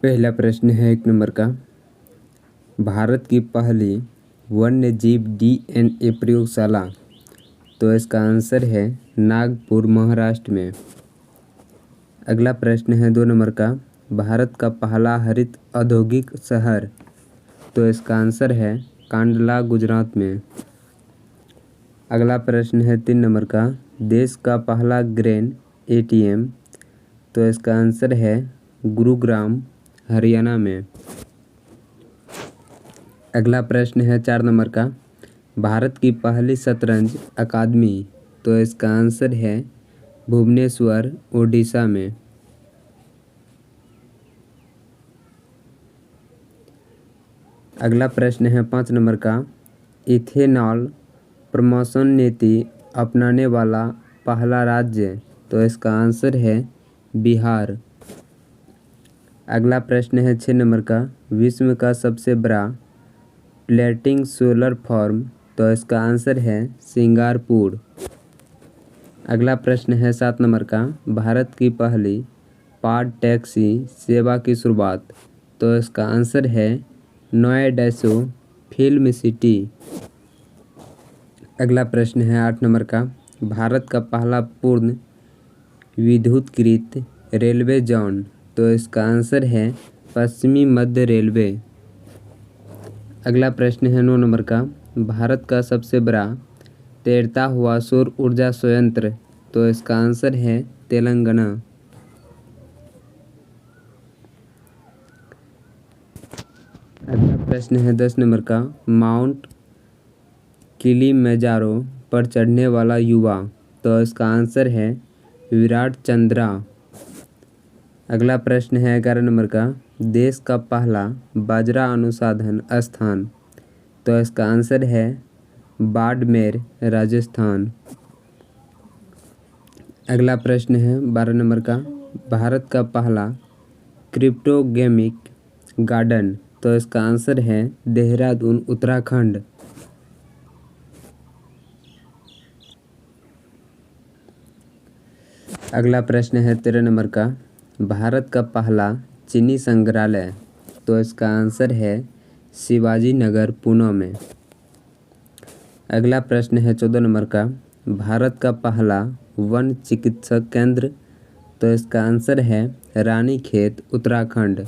पहला प्रश्न है 1 नंबर का। भारत की पहली वन्य जीव DNA प्रयोगशाला, तो इसका आंसर है नागपुर, महाराष्ट्र में। अगला प्रश्न है 2 नंबर का। भारत का पहला हरित औद्योगिक शहर, तो इसका आंसर है कांडला, गुजरात में। अगला प्रश्न है 3 नंबर का। देश का पहला ग्रेन ATM, तो इसका आंसर है गुरुग्राम, हरियाणा में। अगला प्रश्न है 4 नंबर का। भारत की पहली शतरंज अकादमी, तो इसका आंसर है भुवनेश्वर, ओडिशा में। अगला प्रश्न है 5 नंबर का। इथेनॉल प्रमोशन नीति अपनाने वाला पहला राज्य, तो इसका आंसर है बिहार। अगला प्रश्न है 6 नंबर का। विश्व का सबसे बड़ा फ्लोटिंग सोलर फार्म, तो इसका आंसर है सिंगापुर। अगला प्रश्न है 7 नंबर का। भारत की पहली पाड टैक्सी सेवा की शुरुआत, तो इसका आंसर है नोएडा फिल्म सिटी। अगला प्रश्न है 8 नंबर का। भारत का पहला पूर्ण विद्युतीकृत रेलवे जोन, तो इसका आंसर है पश्चिमी मध्य रेलवे। अगला प्रश्न है 9 नंबर का। भारत का सबसे बड़ा तैरता हुआ सौर ऊर्जा संयंत्र, तो इसका आंसर है तेलंगाना। अगला प्रश्न है 10 नंबर का। माउंट किलिमंजारो पर चढ़ने वाला युवा, तो इसका आंसर है विराट चंद्रा। अगला प्रश्न है 11 नंबर का। देश का पहला बाजरा अनुसंधान स्थान, तो इसका आंसर है बाड़मेर, राजस्थान। अगला प्रश्न है 12 नंबर का। भारत का पहला क्रिप्टोगेमिक गार्डन, तो इसका आंसर है देहरादून, उत्तराखंड। अगला प्रश्न है 13 नंबर का। भारत का पहला चीनी संग्रहालय, तो इसका आंसर है शिवाजी नगर, पुणे में। अगला प्रश्न है 14 नंबर का। भारत का पहला वन चिकित्सक केंद्र, तो इसका आंसर है रानीखेत, उत्तराखंड।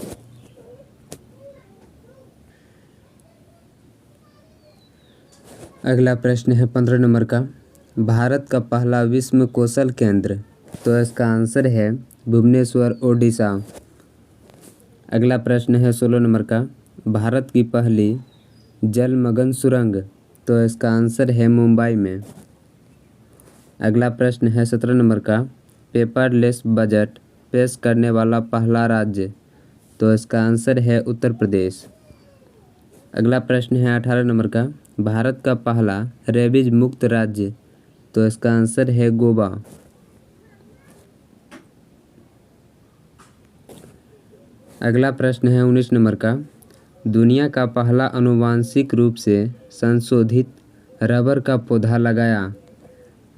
अगला प्रश्न है 15 नंबर का। भारत का पहला विश्व कौशल केंद्र, तो इसका आंसर है भुवनेश्वर, ओडिशा। अगला प्रश्न है 16 नंबर का। भारत की पहली जलमग्न सुरंग, तो इसका आंसर है मुंबई में। अगला प्रश्न है 17 नंबर का। पेपरलेस बजट पेश करने वाला पहला राज्य, तो इसका आंसर है उत्तर प्रदेश। अगला प्रश्न है 18 नंबर का। भारत का पहला रेबीज मुक्त राज्य, तो इसका आंसर है गोवा। अगला प्रश्न है 19 नंबर का। दुनिया का पहला आनुवांशिक रूप से संशोधित रबर का पौधा लगाया,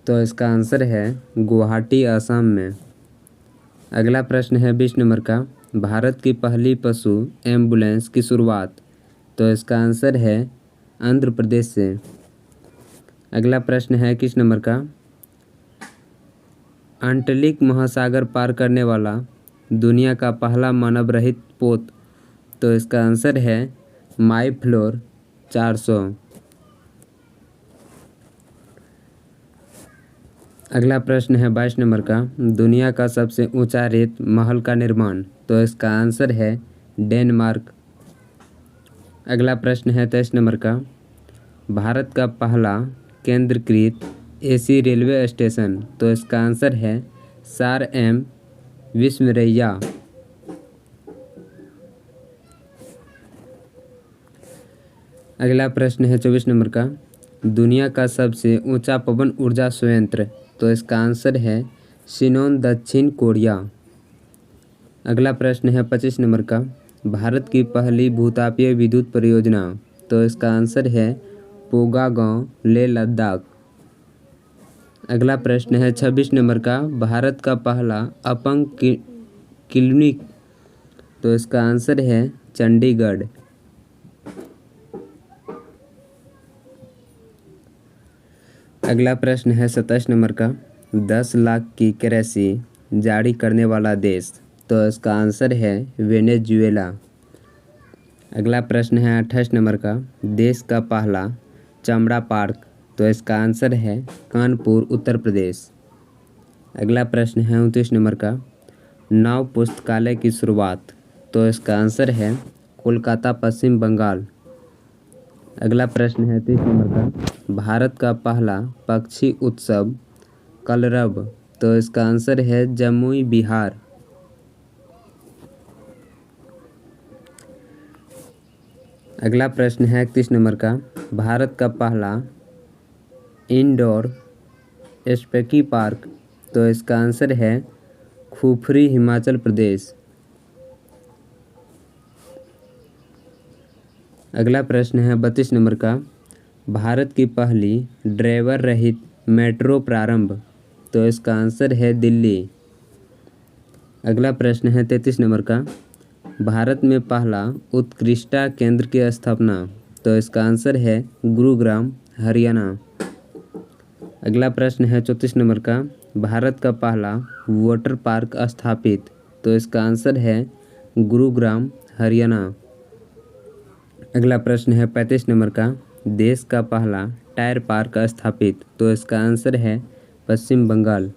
तो इसका आंसर है गुवाहाटी, असम में। अगला प्रश्न है 20 नंबर का। भारत की पहली पशु एम्बुलेंस की शुरुआत, तो इसका आंसर है आंध्र प्रदेश से। अगला प्रश्न है 21 नंबर का। अंटार्कटिक महासागर पार करने वाला दुनिया का पहला मानव रहित पोत, तो इसका आंसर है माईफ्लोर 400। अगला प्रश्न है 22 नंबर का। दुनिया का सबसे ऊंचा रेत महल का निर्माण, तो इसका आंसर है डेनमार्क। अगला प्रश्न है 23 नंबर का। भारत का पहला केंद्रीकृत AC रेलवे स्टेशन, तो इसका आंसर है सार विस्मरैया। अगला प्रश्न है 24 नंबर का। दुनिया का सबसे ऊंचा पवन ऊर्जा संयंत्र, तो इसका आंसर है शिनोन, दक्षिण कोरिया। अगला प्रश्न है 25 नंबर का। भारत की पहली भूतापीय विद्युत परियोजना, तो इसका आंसर है पोगा गांव, लेह लद्दाख। अगला प्रश्न है 26 नंबर का। भारत का पहला अपंग क्लिनिक, तो इसका आंसर है चंडीगढ़। अगला प्रश्न है 27 नंबर का, 10 लाख की करेंसी जारी करने वाला देश, तो इसका आंसर है वेनेजुएला। अगला प्रश्न है 28 नंबर का, देश का पहला चमड़ा पार्क, तो इसका आंसर है कानपुर उत्तर प्रदेश। अगला प्रश्न है 29 नंबर का, नव पुस्तकालय की शुरुआत, तो इसका आंसर है कोलकाता पश्चिम बंगाल। अगला प्रश्न है 30 नंबर का, भारत का पहला पक्षी उत्सव कलरव, तो इसका आंसर है जमुई बिहार। अगला प्रश्न है 31 नंबर का, भारत का पहला इंडोर स्पेकी पार्क, तो इसका आंसर है खुफरी हिमाचल प्रदेश। अगला प्रश्न है 32 नंबर का, भारत की पहली ड्राइवर रहित मेट्रो प्रारंभ, तो इसका आंसर है दिल्ली। अगला प्रश्न है 33 नंबर का, भारत में पहला उत्कृष्टता केंद्र की स्थापना, तो इसका आंसर है गुरुग्राम हरियाणा। अगला प्रश्न है 34 नंबर का, भारत का पहला वाटर पार्क स्थापित, तो इसका आंसर है गुरुग्राम हरियाणा। अगला प्रश्न है 35 नंबर का, देश का पहला टायर पार्क स्थापित, तो इसका आंसर है पश्चिम बंगाल।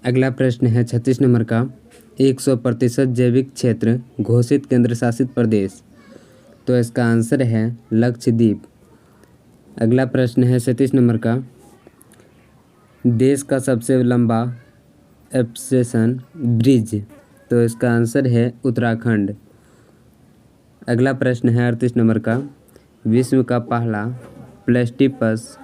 अगला प्रश्न है 36 नंबर का, 100% जैविक क्षेत्र घोषित केंद्र शासित प्रदेश, तो इसका आंसर है लक्षद्वीप। अगला प्रश्न है 37 नंबर का, देश का सबसे लंबा एप्सेशन ब्रिज, तो इसका आंसर है उत्तराखंड। अगला प्रश्न है 38 नंबर का, विश्व का पहला प्लेस्टिपस